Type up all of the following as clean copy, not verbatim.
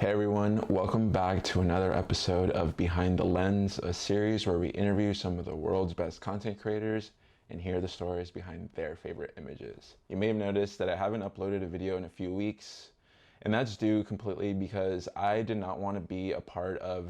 Hey everyone, welcome back to another episode of Behind the Lens, a series where we interview some of the world's best content creators and hear the stories behind their favorite images. You may have noticed that I haven't uploaded a video in a few weeks, and that's due completely because I did not want to be a part of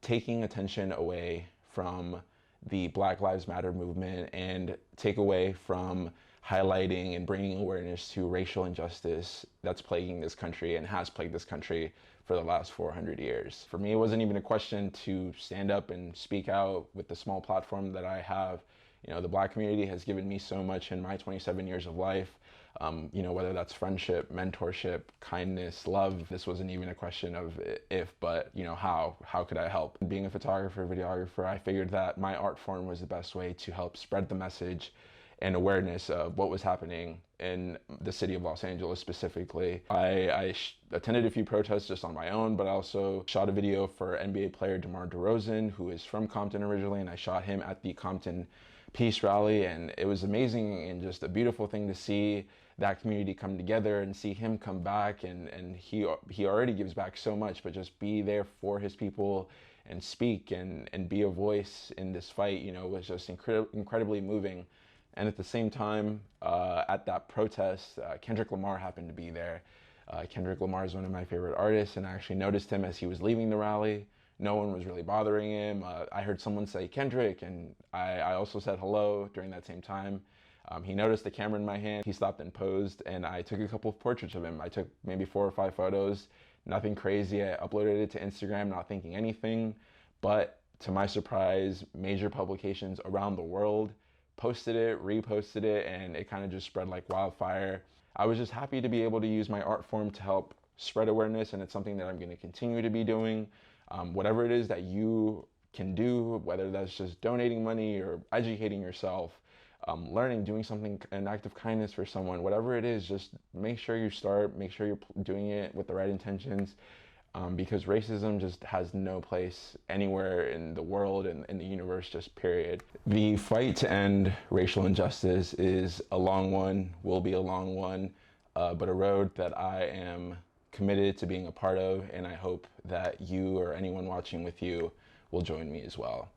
taking attention away from the Black Lives Matter movement and take away from highlighting and bringing awareness to racial injustice that's plaguing this country and has plagued this country for the last 400 years. For me, it wasn't even a question to stand up and speak out with the small platform that I have. You know, the Black community has given me so much in my 27 years of life. Whether that's friendship, mentorship, kindness, love. This wasn't even a question of if, but how could I help? Being a photographer, videographer, I figured that my art form was the best way to help spread the message and awareness of what was happening in the city of Los Angeles specifically. I attended a few protests just on my own, but I also shot a video for NBA player DeMar DeRozan, who is from Compton originally, and I shot him at the Compton Peace Rally, and it was amazing and just a beautiful thing to see that community come together and see him come back, and he already gives back so much, but just be there for his people and speak and be a voice in this fight, was just incredibly moving. And at the same time, at that protest, Kendrick Lamar happened to be there. Kendrick Lamar is one of my favorite artists, and I actually noticed him as he was leaving the rally. No one was really bothering him. I heard someone say Kendrick, and I also said hello during that same time. He noticed the camera in my hand. He stopped and posed, and I took a couple of portraits of him. I took maybe 4 or 5 photos, nothing crazy. I uploaded it to Instagram, not thinking anything, but to my surprise, major publications around the world posted it, reposted it, and it kind of just spread like wildfire. I was just happy to be able to use my art form to help spread awareness, and it's something that I'm going to continue to be doing. Whatever it is that you can do, whether that's just donating money or educating yourself, learning, doing something, an act of kindness for someone, whatever it is, just make sure you start, make sure you're doing it with the right intentions. Because racism just has no place anywhere in the world and in the universe, just period. The fight to end racial injustice is a long one, will be a long one, but a road that I am committed to being a part of, and I hope that you or anyone watching with you will join me as well.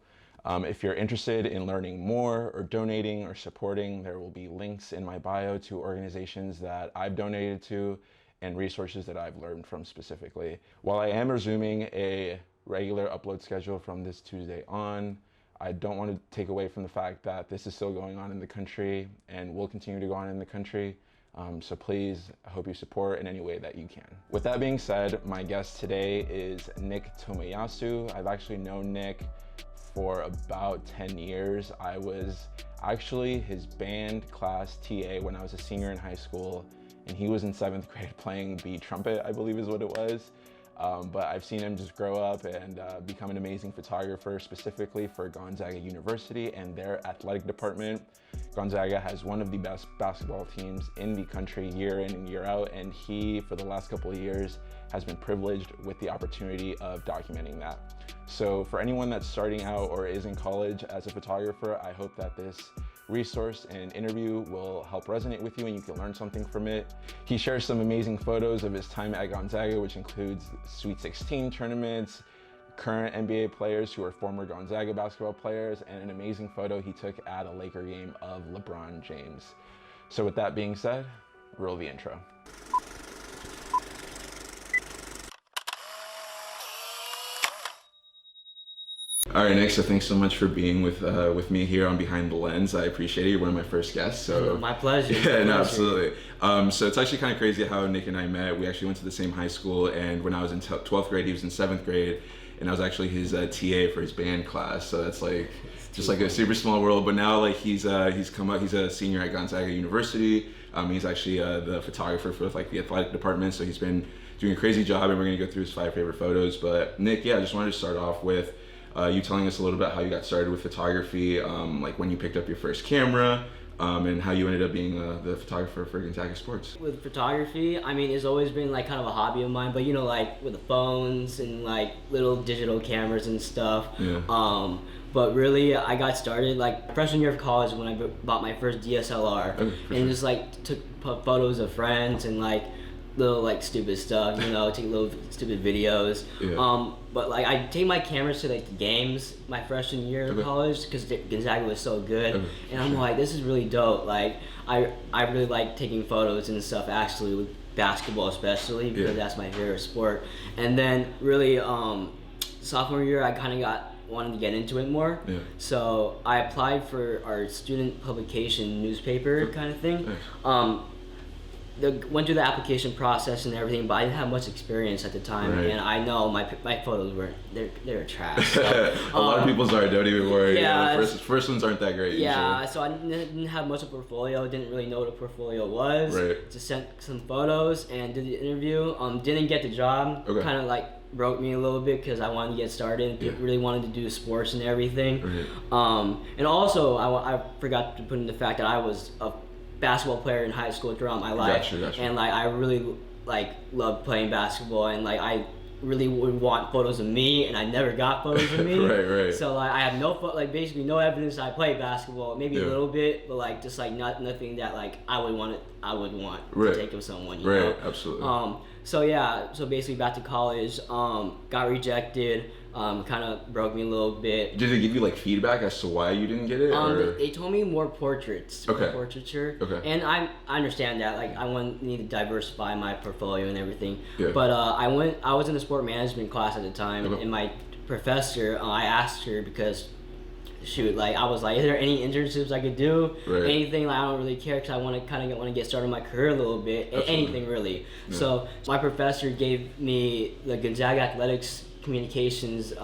If you're interested in learning more or donating or supporting, there will be links in my bio to organizations that I've donated to and resources that I've learned from specifically. While I am resuming a regular upload schedule from this Tuesday on, I don't want to take away from the fact that this is still going on in the country and will continue to go on in the country. So please, I hope you support in any way that you can. With that being said, my guest today is Nick Tomoyasu. I've actually known Nick for about 10 years. I was actually his band class TA when I was a senior in high school, and he was in 7th grade playing the trumpet, I believe is what it was. But I've seen him just grow up and become an amazing photographer, specifically for Gonzaga University and their athletic department. Gonzaga has one of the best basketball teams in the country year in and year out, and he, for the last couple of years, has been privileged with the opportunity of documenting that. So for anyone that's starting out or is in college as a photographer, I hope that this resource and interview will help resonate with you and you can learn something from it. He shares some amazing photos of his time at Gonzaga, which includes Sweet 16 tournaments, current NBA players who are former Gonzaga basketball players, and an amazing photo he took at a Laker game of LeBron James. So with that being said, roll the intro. All right, Nick, so thanks so much for being with me here on Behind the Lens. I appreciate it. You're one of my first guests. So my pleasure. Yeah, no, absolutely. So it's actually kind of crazy how Nick and I met. We actually went to the same high school, and when I was in 12th grade, he was in 7th grade, and I was actually his TA for his band class. So that's like just like a super small world. But now like he's come out. He's a senior at Gonzaga University. He's actually the photographer for like the athletic department. So he's been doing a crazy job, and we're gonna go through his 5 favorite photos. But Nick, yeah, I just wanted to start off with you telling us a little bit how you got started with photography, like when you picked up your first camera, and how you ended up being the photographer for Gonzaga Sports. With photography, I mean, it's always been like kind of a hobby of mine, but like with the phones and like little digital cameras and stuff. Yeah. But really, I got started like freshman year of college when I bought my first DSLR, and just like took photos of friends and like little like stupid stuff, take little stupid videos. Yeah. But like I take my cameras to like the games my freshman year of college because Gonzaga was so good, and I'm like, this is really dope. Like I really like taking photos and stuff actually with basketball especially because that's my favorite sport. And then really sophomore year I kind of wanted to get into it more. Yeah. So I applied for our student publication newspaper kind of thing. Went through the application process and everything, but I didn't have much experience at the time, and I know my photos they're trash. So, a lot of people's don't even worry. Yeah, the first ones aren't that great. Yeah, usually. so I didn't have much of a portfolio. Didn't really know what a portfolio was. Right. Just sent some photos and did the interview. Didn't get the job. Kind of like broke me a little bit because I wanted to get started. Really wanted to do sports and everything. And also I forgot to put in the fact that I was a basketball player in high school throughout my life. Gotcha. And like I really loved playing basketball, and like I really would want photos of me, and I never got photos of me. Right. So like I have basically no evidence that I played basketball, maybe a little bit, but like just like nothing that like I would want to take of someone. You know? Absolutely. So basically back to college, got rejected. Kind of broke me a little bit. Did they give you like feedback as to why you didn't get it? They told me more portraits, portraiture, and I understand that. Like I need to diversify my portfolio and everything. But I was in a sport management class at the time, and my professor, I asked her because shoot, like I was like, is there any internships I could do? Anything, like I don't really care because I want to get started in my career a little bit. Anything really. So my professor gave me the Gonzaga Athletics communications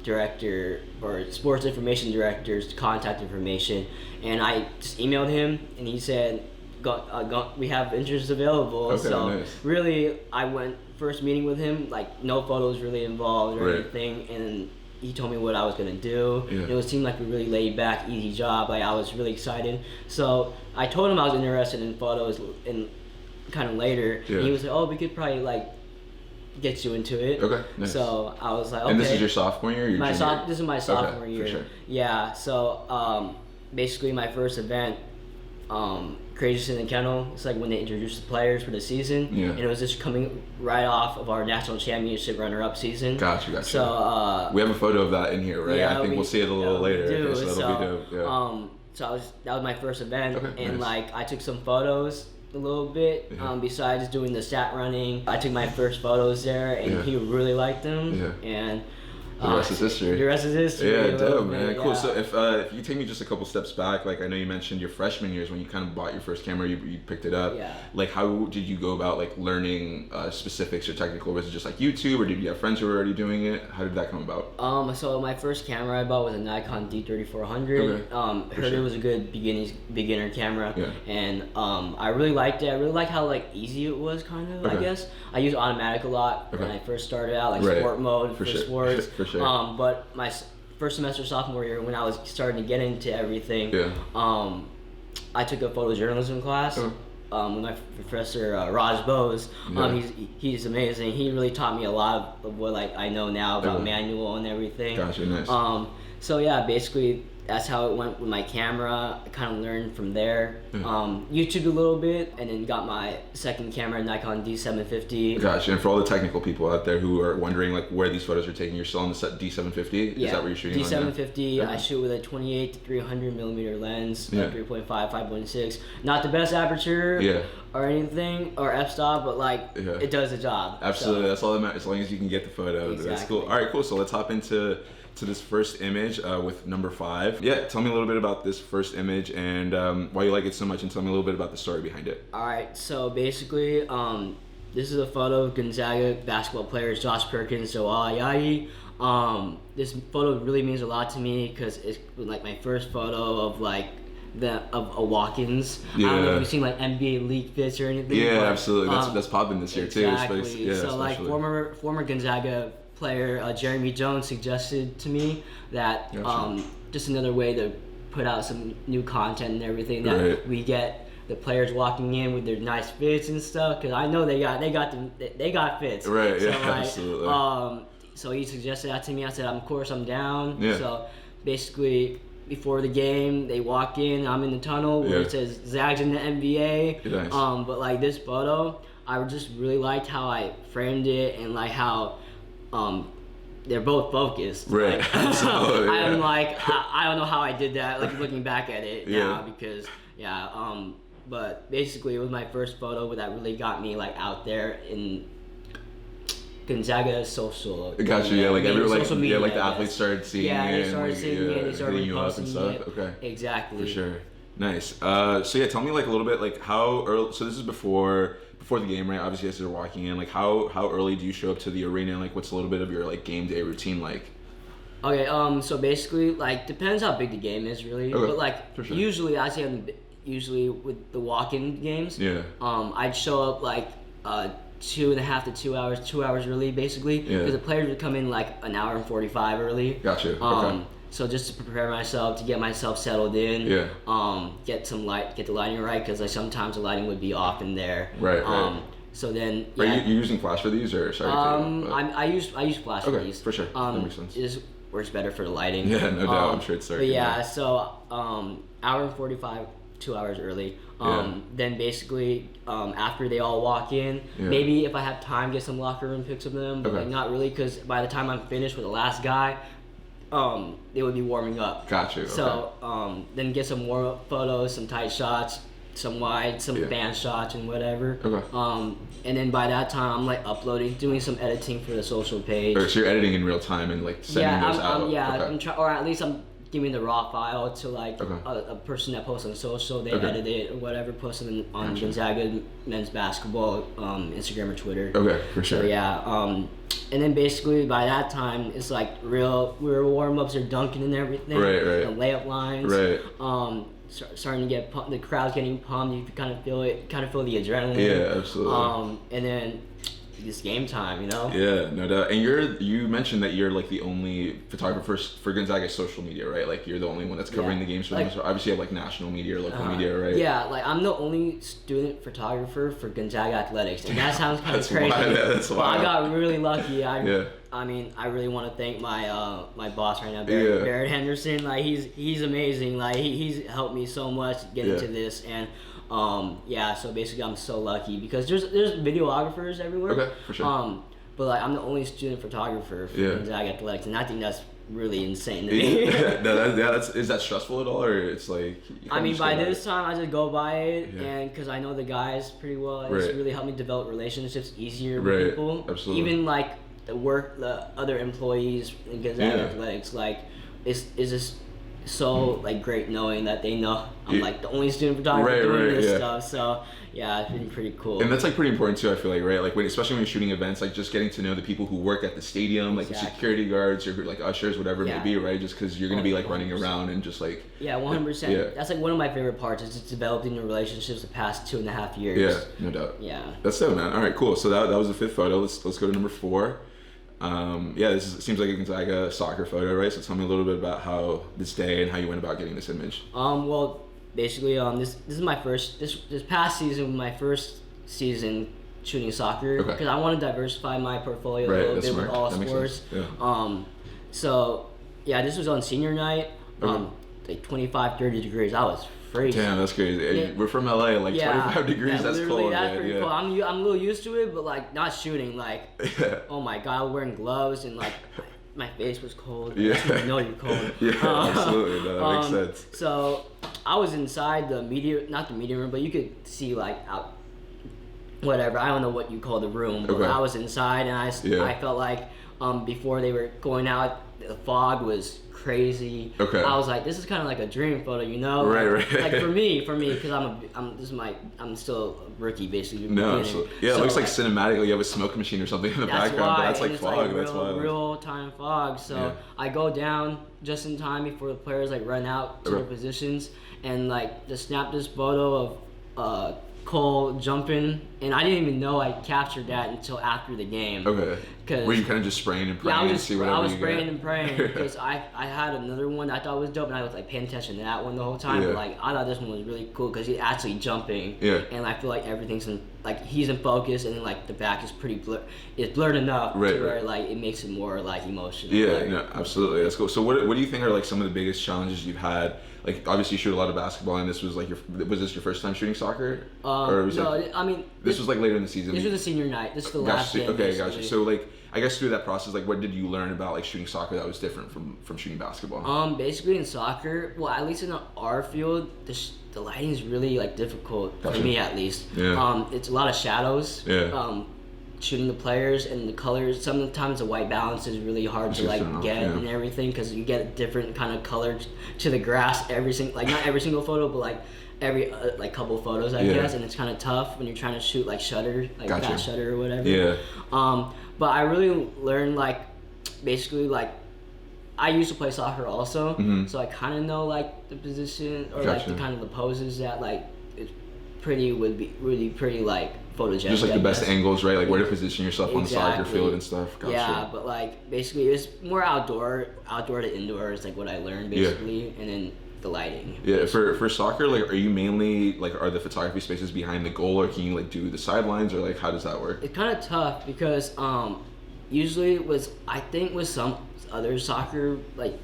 director or sports information director's contact information, and I just emailed him, and he said, we have interns available. Really, I went first meeting with him, like no photos really involved or anything, and he told me what I was gonna do. It seemed like a really laid back, easy job. Like I was really excited. So I told him I was interested in photos, and kind of later, and he was like, "Oh, we could probably like get you into it." Nice. So I was like, okay. And this is your sophomore year? Or your junior? This is my sophomore year. For sure. Yeah. So basically, my first event, Crazy in the Kennel. It's like when they introduced the players for the season, and it was just coming right off of our national championship runner-up season. Gotcha. So we have a photo of that in here, right? Yeah, I think we'll see it a little later. Do. So that'll be dope. Yeah. So that was my first event, and nice. like I took some photos a little bit. Besides doing the stat running, I took my first photos there, and he really liked them. And the rest is history. The rest is history. Yeah, dope, man. Cool. So if you take me just a couple steps back, like I know you mentioned your freshman years when you kind of bought your first camera, you picked it up. Yeah. Like how did you go about like learning specifics or technical? Was it just like YouTube, or did you have friends who were already doing it? How did that come about? So my first camera I bought was a Nikon D3400. Heard it was a good beginner camera, and I really liked it. I really liked how like easy it was, kind of. I guess I used automatic a lot when I first started out, like sport mode for sports. For sure. But my first semester sophomore year, when I was starting to get into everything, I took a photojournalism class with my professor Raj Bose. He's amazing. He really taught me a lot of what like I know now about manual and everything. Gotcha, nice. So yeah, basically that's how it went with my camera. I kind of learned from there. YouTube a little bit, and then got my second camera, Nikon D750. Gotcha. And for all the technical people out there who are wondering like where these photos are taken, you're still on the D750? Yeah. Is that what you're shooting D750, on? I shoot with a 28 to 300 millimeter lens, 3.5, 5.6. Not the best aperture or anything, or f-stop, but like it does the job. Absolutely, that's all that matters, as long as you can get the photo. Exactly. That's cool. All right, cool. So let's hop into this first image with number 5. Yeah, tell me a little bit about this first image and why you like it so much, and tell me a little bit about the story behind it. All right, so basically, this is a photo of Gonzaga basketball players Josh Perkins, Saul, Ajayi. This photo really means a lot to me because it's like my first photo of like of a walk-ins. I don't know if you've seen like NBA league fits or anything. Yeah, but, absolutely. That's popping this year too. Exactly. So like former Gonzaga player Jeremy Jones suggested to me that just another way to put out some new content and everything, that we get the players walking in with their nice fits and stuff, because I know they got fits. Right. So, yeah. Absolutely. So he suggested that to me. I said, of course I'm down. Yeah. So basically, before the game, they walk in. I'm in the tunnel where it says Zags in the NBA. Nice. But like this photo, I just really liked how I framed it and like how they're both focused. Right. Like, Absolutely, I'm like, I don't know how I did that, like looking back at it now, because but basically it was my first photo that really got me like out there in Gonzaga social. Gotcha. Yeah, like everyone, like media, like the athletes started seeing it. They started seeing it. They started hitting you up and stuff. it. Okay. Exactly. For sure. Nice. So yeah, tell me like a little bit like how early. So this is before the game, right? Obviously, as you're walking in, like how early do you show up to the arena? Like, what's a little bit of your like game day routine like? Okay. So basically, like depends how big the game is, really. Okay. But like For sure. usually with the walk-in games. Yeah. I'd show up like 2.5 to 2 hours, 2 hours early, basically, because the players would come in like an hour and 45 early. Gotcha. Okay. So just to prepare myself, to get myself settled in, get the lighting right, because like sometimes the lighting would be off in there. Right. So then, Are you using flash for these, or sorry? I use flash for these. For sure. That makes sense. It just works better for the lighting. Yeah, no doubt. I'm sure it's starting. But yeah, so hour and 45, 2 hours early. Then basically, after they all walk in, maybe if I have time, get some locker room pics of them, but like not really, because by the time I'm finished with the last guy, they would be warming up. Gotcha. Okay. So then get some warm-up photos, some tight shots, some wide, some fan shots, and whatever. Okay. And then by that time, I'm like uploading, doing some editing for the social page. So you're editing in real time and like sending those out. Or at least I'm giving the raw file to like a person that posts on social. They edit it or whatever, post it on Gonzaga men's basketball Instagram or Twitter. Okay, for sure. So and then basically by that time it's like real warm-ups are dunking and everything. Right. The layup lines. Right. Starting to get pumped, the crowd's getting pumped. You kind of feel it, feel the adrenaline. Yeah, absolutely. And then it's game time, you know? Yeah, no doubt. And you mentioned that you're like the only photographer for Gonzaga's social media, right? Like you're the only one that's covering the games for them. So obviously you have like national media or local media, right? Yeah, like I'm the only student photographer for Gonzaga Athletics, and that sounds kind of crazy. That's but wild. I got really lucky. I mean, I really want to thank my my boss right now, Barrett Henderson. Like he's amazing. Like he's helped me so much get into this, and so basically I'm so lucky because there's videographers everywhere. Okay, for sure. But like I'm the only student photographer for Gonzaga Athletics, and I think that's really insane to me. Is that stressful at all, or it's like? I mean, by this time I just go by it, and because I know the guys pretty well, it's really helped me develop relationships easier with people. Absolutely. Even like the other employees in Gonzaga Athletics, like it's just so like great knowing that they know I'm like the only student photographer doing this stuff. So it's been pretty cool. And that's like pretty important too, I feel like, right? Like especially when you're shooting events, like just getting to know the people who work at the stadium, like the security guards or like ushers, whatever it may be, right? Just because you're gonna be like running around and just like 100%. Yeah. That's like one of my favorite parts is just developing the relationships the past 2.5 years. Yeah, no doubt. Yeah. That's dope, man. All right, cool. So that was the 5th photo. Let's go to number 4. Seems like a Gonzaga soccer photo, right? So tell me a little bit about how this day and how you went about getting this image. Well, basically, this is my first this past season, my first season shooting soccer because I want to diversify my portfolio a little bit with all sports. So this was on senior night. Like 25, 30 degrees. I was freezing. Damn, that's crazy. We're from LA, like 25 degrees. That's cold. That's pretty cold. I'm a little used to it, but like not shooting. Like, oh my god, I was wearing gloves and like my face was cold. Yeah, I know you're cold. Absolutely. No, that makes sense. So I was inside not the media room, but you could see like out. Whatever, I don't know what you call the room, but I was inside and I felt like before they were going out, the fog was crazy. I was like, this is kind of like a dream photo, you know? Right. Like for me, because I'm still a rookie basically. No, absolutely. Yeah, it looks like cinematic. Like you have a smoke machine or something in the background. But that's like fog. Like that's wild. Real time fog. So I go down just in time before the players like run out to their positions and like just snap this photo of Cole jumping, and I didn't even know I captured that until after the game. Were you kind of just spraying and praying and see whatever you get? I was spraying and praying because I had another one that I thought was dope, and I was like paying attention to that one the whole time. But like I thought this one was really cool because he's actually jumping. Yeah. And I feel like everything's he's in focus, and then like the back is pretty it's blurred enough to where like it makes it more like emotional. Yeah, like, no, absolutely. That's cool. So what do you think are like some of the biggest challenges you've had? Like obviously you shoot a lot of basketball, and this was like was this your first time shooting soccer? Or was I mean this was like later in the season. This was the senior night. This is the last game. Okay, gotcha. So like I guess through that process, like what did you learn about like shooting soccer that was different from shooting basketball? Basically in soccer, well at least in our field, the lighting is really like difficult for me at least. Yeah. It's a lot of shadows. Yeah. Shooting the players and the colors. Sometimes the white balance is really hard to like get and everything because you get a different kind of color to the grass not every single photo, but like every like couple photos I guess, and it's kind of tough when you're trying to shoot like shutter, like fast shutter or whatever. Yeah. But I really learned like basically like I used to play soccer also, so I kind of know like the position or like the kind of the poses that like would be really pretty like photogenic. Just like the best angles, right? Like where to position yourself on the soccer field and stuff. Gotcha. Yeah, but like basically it's more outdoor to indoor is like what I learned basically, and then the lighting. Yeah, for soccer, like are you mainly like are the photography spaces behind the goal, or can you like do the sidelines, or like how does that work? It's kind of tough because usually with some other soccer like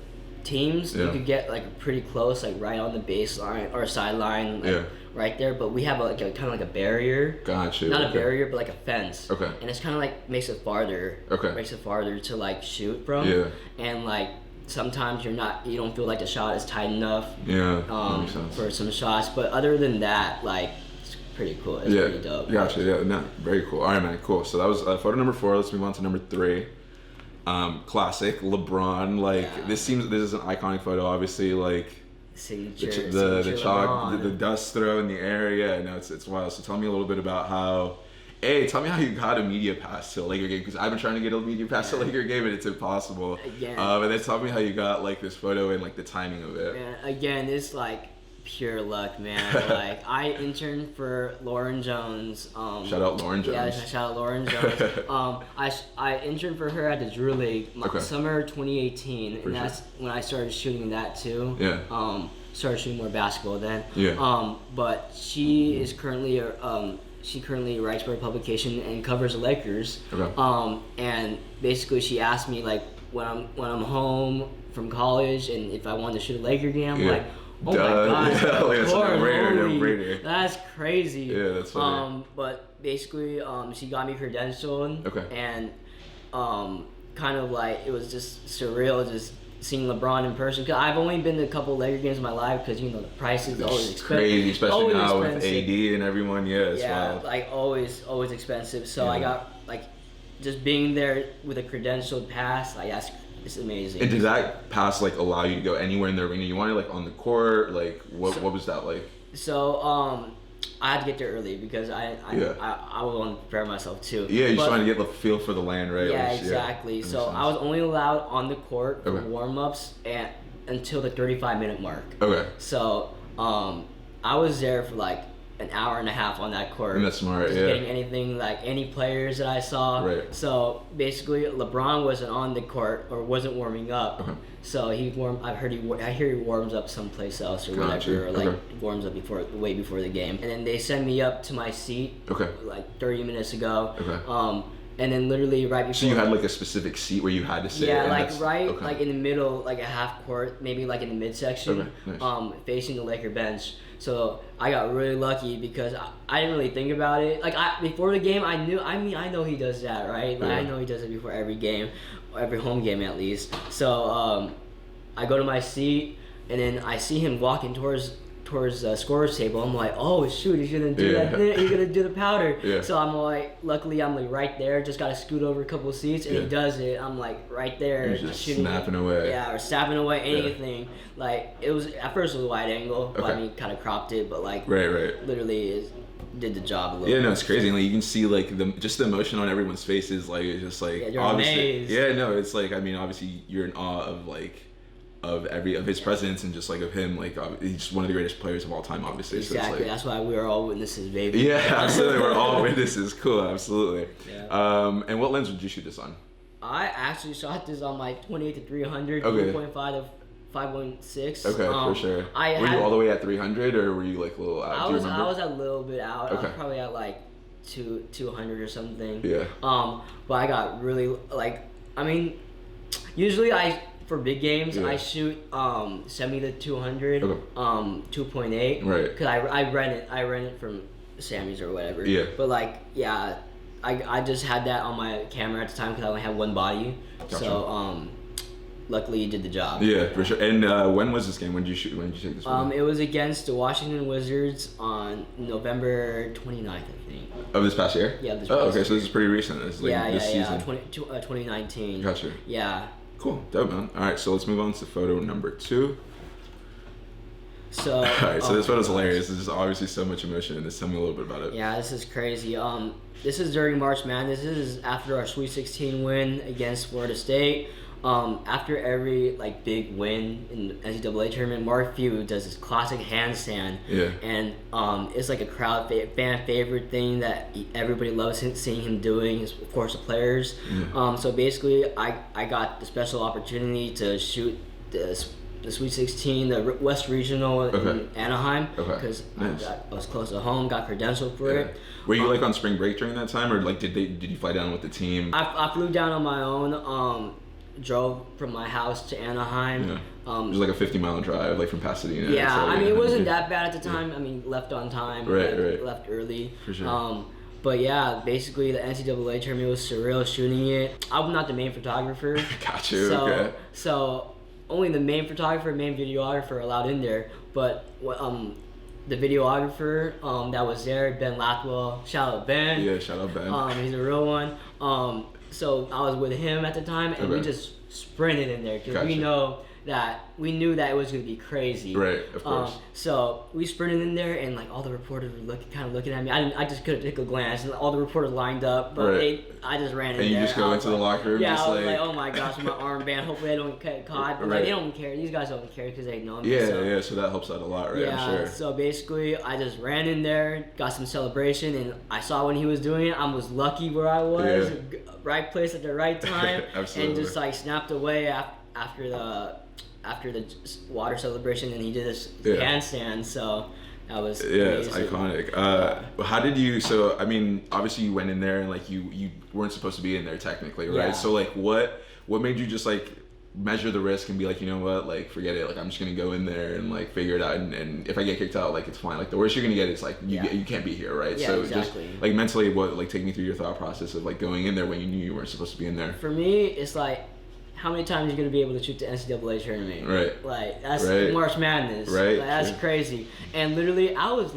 teams you could get like pretty close, like right on the baseline or sideline, like, right there. But we have kind of like a barrier. Gotcha. Not a barrier, but like a fence. Okay. And it's kind of like makes it farther. Okay. Makes it farther to like shoot from. Yeah. And like sometimes you don't feel like the shot is tight enough. Yeah. For some shots, but other than that, like. Pretty cool. It's pretty dope. Gotcha. Yeah. No, very cool. All right, man. Cool. So that was photo number 4. Let's move on to number 3. Classic LeBron. Like this is an iconic photo. Obviously, like signature. The chalk, the dust throw in the air. Yeah. No, it's wild. So tell me a little bit about how. Hey, tell me how you got a media pass to a Laker game, because I've been trying to get a media pass to a Laker game and it's impossible. Again. And then tell me how you got like this photo and like the timing of it. Yeah. Again, it's like. Pure luck, man. Like I interned for Lauren Jones. Shout out Lauren Jones. Yeah, shout out Lauren Jones. I interned for her at the Drew League summer 2018, and that's when I started shooting that too. Yeah. Started shooting more basketball then. Yeah. But she is currently she currently writes for a publication and covers the Lakers. Okay. And basically she asked me like when I'm home from college and if I wanted to shoot a Laker game, I'm like. Oh my gosh, yeah, like that's no-brainer. That's crazy. Yeah, that's funny. But basically, she got me credentialed. Okay. And kind of like it was just surreal just seeing LeBron in person. Cause I've only been to a couple Laker games in my life because the price is always expensive. Crazy, especially now with AD and everyone. Yeah, wild. Like always expensive. So I got like just being there with a credentialed pass. Like it's amazing. And did that pass like allow you to go anywhere in the arena you wanted, like on the court? Like what was that like? So I had to get there early because I want to prepare myself too. Yeah, you just wanted to get the feel for the land, right? Yeah, exactly. So I was only allowed on the court for warm-ups until the 35-minute mark. Okay. So I was there for like an hour and a half on that court. And that's smart, just getting anything, like any players that I saw. Right. So basically, LeBron wasn't on the court or wasn't warming up. Okay. So I hear he warms up someplace else or whatever, or like warms up way before the game. And then they send me up to my seat. Okay. Like 30 minutes ago. Okay. And then literally right before. So you had like a specific seat where you had to sit. Yeah, like in the middle, like a half court, maybe like in the midsection, nice. Facing the Laker bench. So I got really lucky because I didn't really think about it. Like before the game, I know he does that, right? Like, I know he does it before every game, every home game at least. So I go to my seat and then I see him walking towards the scorer's table. I'm like, oh shoot, he's gonna do that. He's gonna do the powder. Yeah. So I'm like, luckily I'm like right there. Just gotta scoot over a couple of seats, and he does it. I'm like right there, just shooting, snapping away. Yeah, or snapping away anything. Yeah. Like it was at first it was wide angle. Okay. But I mean, kind of cropped it, but like literally did the job a little. Yeah, no, it's crazy. Like you can see like the emotion on everyone's faces. Like it's just like you're amazed. Yeah, no, it's like I mean obviously you're in awe of like. Of his presence and just like of him, like he's one of the greatest players of all time, obviously. Exactly. So it's like, that's why we were all witnesses, baby. Yeah, absolutely. We're all witnesses. Cool, absolutely. Yeah. And what lens would you shoot this on? I actually shot this on my 28 to 300, okay. 3.5 to 5.6. Okay, for sure. Were you all the way at 300, or were you like a little out? I was a little bit out. Okay. I was probably at like 200 or something. Yeah. But I got really like, I mean, usually for big games I shoot 70 to 200, 2.8. Right. Because I rent it from Sammy's or whatever. Yeah. But like, yeah, I just had that on my camera at the time because I only had one body. Gotcha. So luckily you did the job. Yeah, for sure. And when was this game? When did you shoot? When did you take this one? It was against the Washington Wizards on November 29th, I think. Of this past year? Yeah, this past year. So this is pretty recent. This is like this season. 2019. Gotcha. Yeah. Cool. Dope, man. All right, so let's move on to photo number 2. So. All right, so this photo's hilarious. There's just obviously so much emotion in this. Tell me a little bit about it. Yeah, this is crazy. This is during March Madness. This is after our Sweet 16 win against Florida State. After every like big win in the NCAA tournament, Mark Few does this classic handstand. Yeah. And it's like a crowd fan favorite thing that everybody loves seeing him doing. Of course, the players. Yeah. So basically, I got the special opportunity to shoot the Sweet 16, the West Regional in Anaheim, because nice. I was close to home, got credentialed for it. Were you like on spring break during that time, or like did you fly down with the team? I flew down on my own. Drove from my house to Anaheim. Yeah. It was like a 50-mile drive, like from Pasadena. Yeah, so, I mean, it wasn't that bad at the time. I mean, left on time. Right. Left early. For sure. But yeah, basically the NCAA tournament was surreal shooting it. I'm not the main photographer. Got you. Okay. So only the main photographer, main videographer are allowed in there. But the videographer that was there, Ben Lathwell, shout out Ben. Yeah, shout out Ben. He's a real one. So I was with him at the time, and we just sprinted in there because we knew that it was going to be crazy. Right, of course. So we sprinted in there, and like all the reporters were looking at me. I just couldn't take a glance, and all the reporters lined up, but I just ran in there. And you just go into the locker room. Yeah, just I was like, oh my gosh, my armband. Hopefully I don't get caught. But like, they don't care. These guys don't care because they know me. Yeah. So that helps out a lot, right? Yeah. I'm sure. So basically, I just ran in there, got some celebration, and I saw when he was doing it. I was lucky where I was, right place at the right time, Absolutely. and just like snapped away after the water celebration, and he did this handstand. So that was it's iconic. How did you? So I mean, obviously you went in there and like you weren't supposed to be in there technically, right? Yeah. So like what made you just like measure the risk and be like, you know what, like forget it, like I'm just gonna go in there and like figure it out, and if I get kicked out, like it's fine. Like the worst you're gonna get is like you can't be here, right? Yeah, so exactly. Just like mentally, take me through your thought process of like going in there when you knew you weren't supposed to be in there. For me, it's like, how many times are you going to be able to shoot the NCAA tournament? Right. Like, that's March Madness. Right. Like, that's crazy. And literally, I was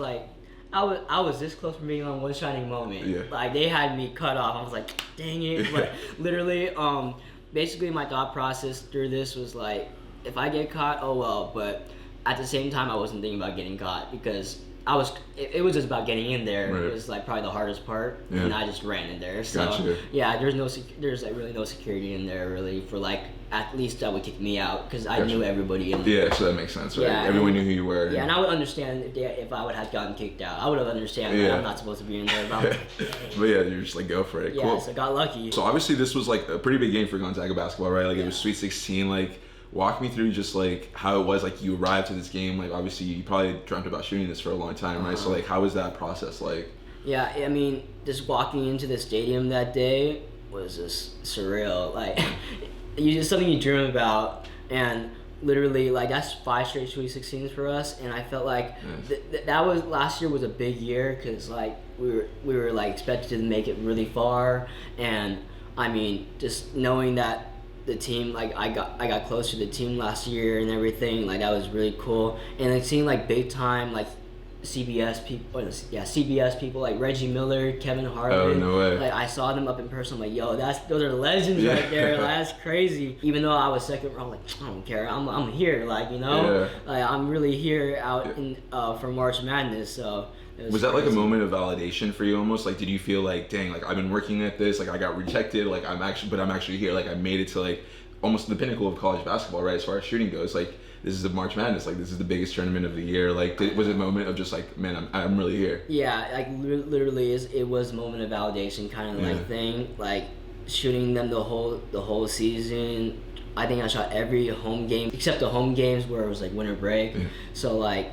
this close from being on One Shining Moment. Yeah. Like, they had me cut off. I was like, dang it. But literally, basically my thought process through this was like, if I get caught, oh well. But at the same time, I wasn't thinking about getting caught because it was just about getting in there. Right. It was like probably the hardest part, and I just ran in there. So gotcha. Yeah, there's like really no security in there really for like at least that would kick me out because I knew everybody in there. Yeah, so that makes sense, right? Yeah, everyone knew who you were. Yeah, and I would understand if I would have gotten kicked out. I would have understand that I'm not supposed to be in there. But yeah, you're just like go for it. Yeah, cool. So I got lucky. So obviously this was like a pretty big game for Gonzaga basketball, right? Like it was Sweet 16, like. Walk me through just like how it was, like you arrived to this game, like obviously you probably dreamt about shooting this for a long time, right? So like how was that process like? Yeah, I mean, just walking into the stadium that day was just surreal. Like, it's something you dream about, and literally like that's 5 straight Sweet 16s for us, and I felt like that was last year was a big year because like we were like expected to make it really far, and I mean just knowing that the team, like I got close to the team last year and everything, like that was really cool. And like seeing like big time like CBS people like Reggie Miller, Kevin Harlan. Oh, no way. Like I saw them up in person. I'm like, yo, those are legends right there. Like, that's crazy. Even though I was second round, like I don't care. I'm here. Like like I'm really here out in for March Madness. So. Was that like a moment of validation for you almost? Like, did you feel like, dang, like I've been working at this, like I got rejected, like I'm actually here, like I made it to like almost the pinnacle of college basketball, right? As far as shooting goes, like this is the March Madness, like this is the biggest tournament of the year. Like, was it a moment of just like, man, I'm really here? Yeah, like literally, it was a moment of validation kind of like thing. Like shooting them the whole season. I think I shot every home game except the home games where it was like winter break. Yeah. So like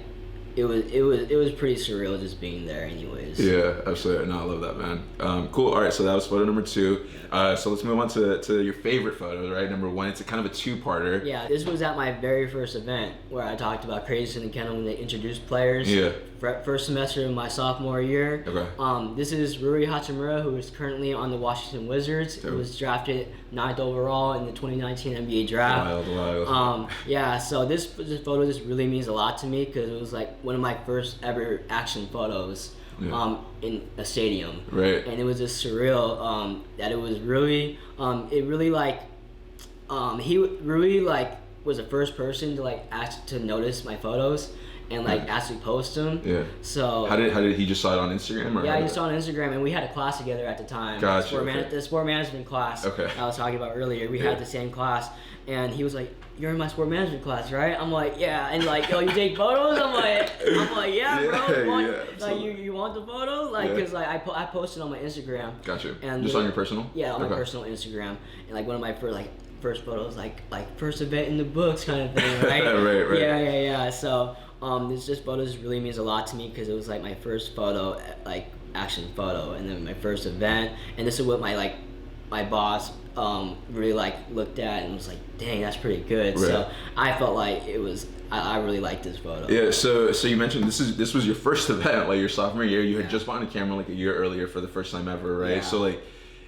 it was pretty surreal just being there anyways. Yeah, absolutely. No, I love that, man. Cool. All right, so that was photo number 2. So let's move on to your favorite photos, right? Number 1, it's a kind of a 2-parter. Yeah, this was at my very first event where I talked about Crazy in the Kennel when they introduced players. Yeah. First semester of my sophomore year. Okay. This is Rui Hachimura, who is currently on the Washington Wizards. Who was drafted 9th overall in the 2019 NBA draft. Wild. Yeah, so this photo just really means a lot to me because it was like one of my first ever action photos. Yeah. In a stadium, right? And it was just surreal. That it was really, it really like, Rui like was the first person to like ask to notice my photos and like actually post them. Yeah. So how did he just saw it on Instagram? Or yeah, he saw it on Instagram, and we had a class together at the time. Gotcha. The sport management class. Okay. I was talking about earlier. We had the same class, and he was like, "You're in my sport management class, right?" I'm like, "Yeah," and like, "Yo, you take photos?" I'm like, "Yeah, bro. You want the photo?" Like, cause like I posted on my Instagram. Gotcha. And just on your personal? Yeah, on my personal Instagram, and like one of my first photos, like first event in the books kind of thing, right? right. Yeah. So this photos really means a lot to me because it was like my first photo, like action photo, and then my first event, and this is what my boss really like looked at and was like, dang, that's pretty good. Right. So I felt like it was, I really liked this photo. Yeah, so you mentioned this was your first event, like your sophomore year. You had just bought a camera like a year earlier for the first time ever, right? Yeah. So like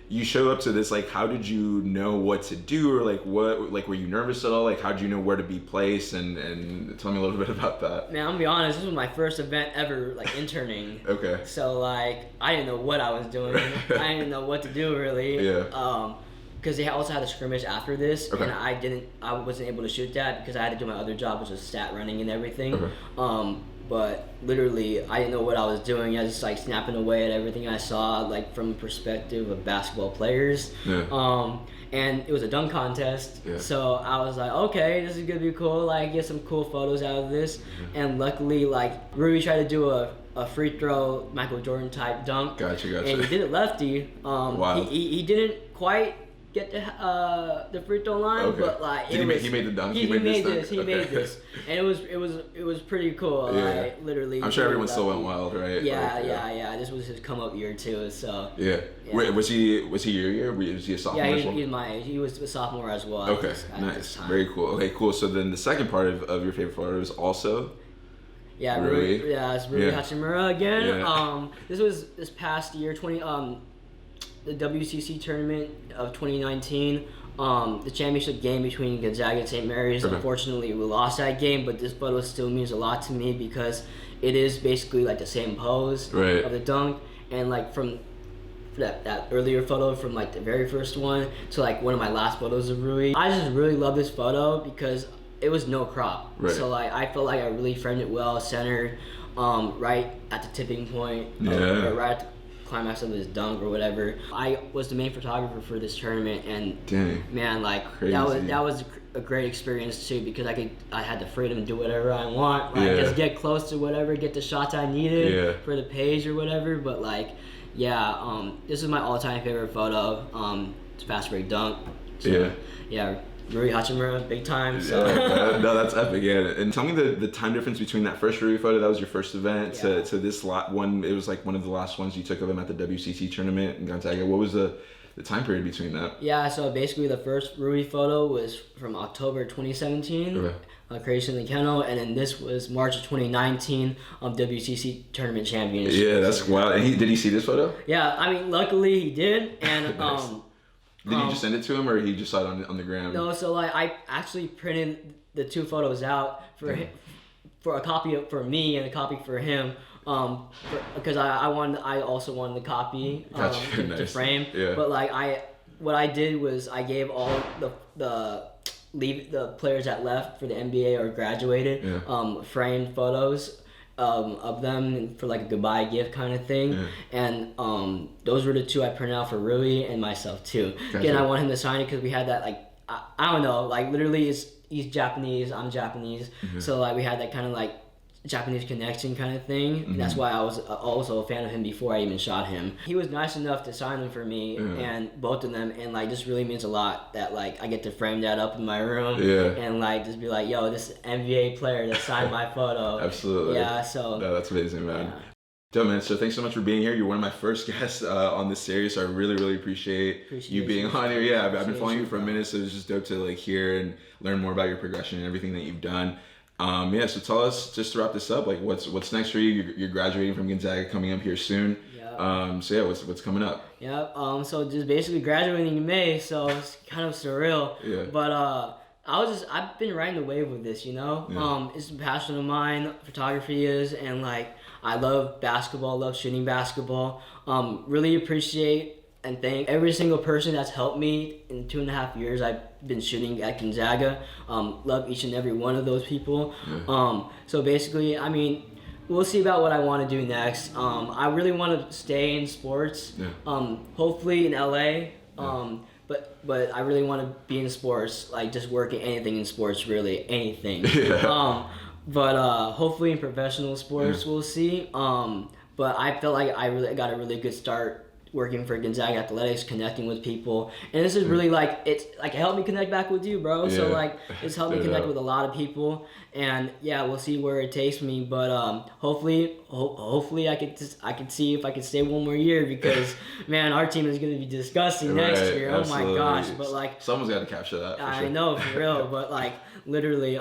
you show up to this, like how did you know what to do, or like what, like were you nervous at all? Like how did you know where to be placed, and tell me a little bit about that. Man, I'm gonna be honest, this was my first event ever like interning. Okay. So like I didn't know what I was doing. I didn't know what to do really. Yeah. Because they also had a scrimmage after this, okay. And I wasn't able to shoot that because I had to do my other job, which was stat running and everything. Okay. But literally, I didn't know what I was doing. I was just like snapping away at everything I saw, like from the perspective of basketball players. Yeah. And it was a dunk contest, so I was like, okay, this is gonna be cool. Like, get some cool photos out of this. Mm-hmm. And luckily, like Rui tried to do a free throw Michael Jordan type dunk. Gotcha. And he did it lefty. Wow. He didn't quite get the free throw line, okay. But like he made the dunk. He made this, and it was pretty cool. Yeah. Like, literally. I'm sure everyone still went wild, right? Yeah. This was his come up year too, so. Yeah. Wait, was he your year? Was he a sophomore? Yeah, he was a sophomore as well. Okay, nice, very cool. Okay, cool. So then the second part of your favorite photo is also. Yeah, Rui. Yeah, it's Rui Hachimura again. Yeah. This was this past year, the WCC tournament of 2019, the championship game between Gonzaga and St. Mary's. Okay. Unfortunately, we lost that game, but this photo still means a lot to me because it is basically like the same pose of the dunk, and like from that earlier photo from like the very first one to like one of my last photos of Rui. I just really love this photo because it was no crop. Right. So like I felt like I really framed it well, centered, right at the tipping point, or right at the climax of his dunk or whatever. I was the main photographer for this tournament, and dang, man, like crazy. that was a great experience too because I had the freedom to do whatever I want, like just get close to whatever, get the shots I needed for the page or whatever. But like, this is my all-time favorite photo. It's fast break dunk. So, Rui Hachimura, big time. So. Yeah, no, that's epic. Yeah, and tell me the time difference between that first Rui photo, that was your first event, to this one. It was like one of the last ones you took of him at the WCC tournament in Gonzaga. What was the time period between that? Yeah, so basically the first Rui photo was from October 2017, Creation in the Kennel, and then this was March of 2019 WCC tournament championship. Yeah, that's wild. And did he see this photo? Yeah, I mean, luckily he did, and nice. Did you just send it to him, or he just saw it on the gram? No, so like I actually printed the two photos out for him, for a copy for me and a copy for him, because I also wanted the copy to frame. Yeah. But like what I did was I gave all the players that left for the NBA or graduated framed photos of them for like a goodbye gift kind of thing, and those were the two I printed out for Rui and myself too. Gotcha. Again, I want him to sign it because we had that like I don't know, like literally he's Japanese, I'm Japanese, so like we had that kind of like Japanese connection kind of thing. And that's why I was also a fan of him before I even shot him. He was nice enough to sign them for me, and both of them, and like just really means a lot that like I get to frame that up in my room, and like just be like, yo, this NBA player that signed my photo. Absolutely. Yeah, so. No, that's amazing, man. Dope, man. So thanks so much for being here. You're one of my first guests on this series, so I really appreciate you being on here. Yeah, I've been following you for a minute, so it's just dope to like hear and learn more about your progression and everything that you've done. Yeah, so tell us, just to wrap this up, like what's next for you? You're graduating from Gonzaga, coming up here soon. So yeah, what's coming up? So just basically graduating in May, so it's kind of surreal. But I've been riding the wave with this, you know. It's a passion of mine. Photography is, and like I love basketball, love shooting basketball. Really appreciate and thank every single person that's helped me in 2.5 years I've been shooting at Gonzaga. Love each and every one of those people. So basically, I mean, we'll see about what I want to do next. I really want to stay in sports. Hopefully in LA. But I really want to be in sports, like just working anything in sports, really anything. But hopefully in professional sports, we'll see. But I felt like I really got a really good start working for Gonzaga Athletics, connecting with people, and this is really like it helped me connect back with you, bro. So like it's helped me connect with a lot of people, and yeah, we'll see where it takes me. But hopefully I could see if I could stay one more year, because man, our team is gonna be disgusting next year. Absolutely. Oh my gosh! But like someone's got to capture that. I know, for real. But like literally,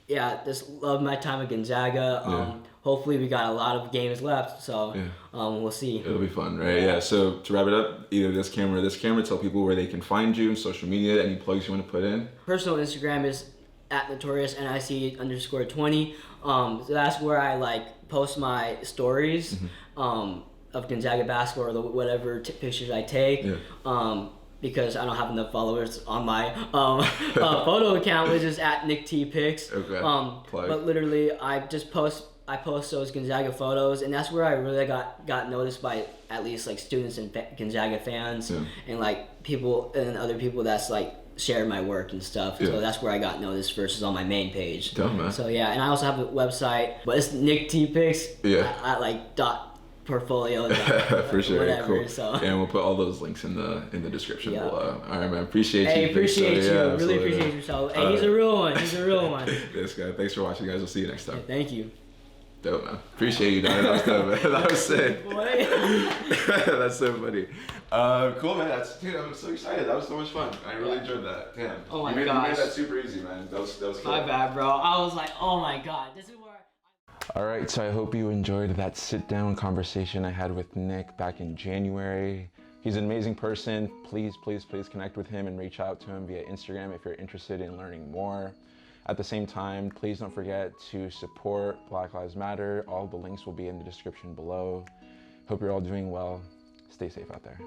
just love my time at Gonzaga. Hopefully we got a lot of games left, so we'll see. It'll be fun, right? Yeah, so to wrap it up, either this camera or this camera, tell people where they can find you on social media, any plugs you want to put in. Personal Instagram is @notoriousNIC_20. So that's where I like post my stories of Gonzaga basketball or whatever pictures I take. Because I don't have enough followers on my photo account, which is @NickTPics. But literally, I post those Gonzaga photos, and that's where I really got noticed by at least like students and Gonzaga fans, and like people and other people that's like shared my work and stuff. So that's where I got noticed versus on my main page. Dumb, man. So yeah, and I also have a website, but it's NickTPics. At like .portfolio. For sure. Whatever, cool. So. And we'll put all those links in the description below. All right, man. Appreciate you. Appreciate you. Really appreciate yourself. Hey, he's a real one. He's a real one. This guy. Thanks for watching, guys. We'll see you next time. Thank you. Dope, man. Appreciate you, Don. That was dope, man. That was sick. That's so funny. Cool, man. Dude, I'm so excited. That was so much fun. I really enjoyed that. Damn. Oh my gosh. You made that super easy, man. That was cool. My bad, bro. I was like, oh my god. This is where All right, so I hope you enjoyed that sit-down conversation I had with Nick back in January. He's an amazing person. Please connect with him and reach out to him via Instagram if you're interested in learning more. At the same time, please don't forget to support Black Lives Matter. All the links will be in the description below. Hope you're all doing well. Stay safe out there.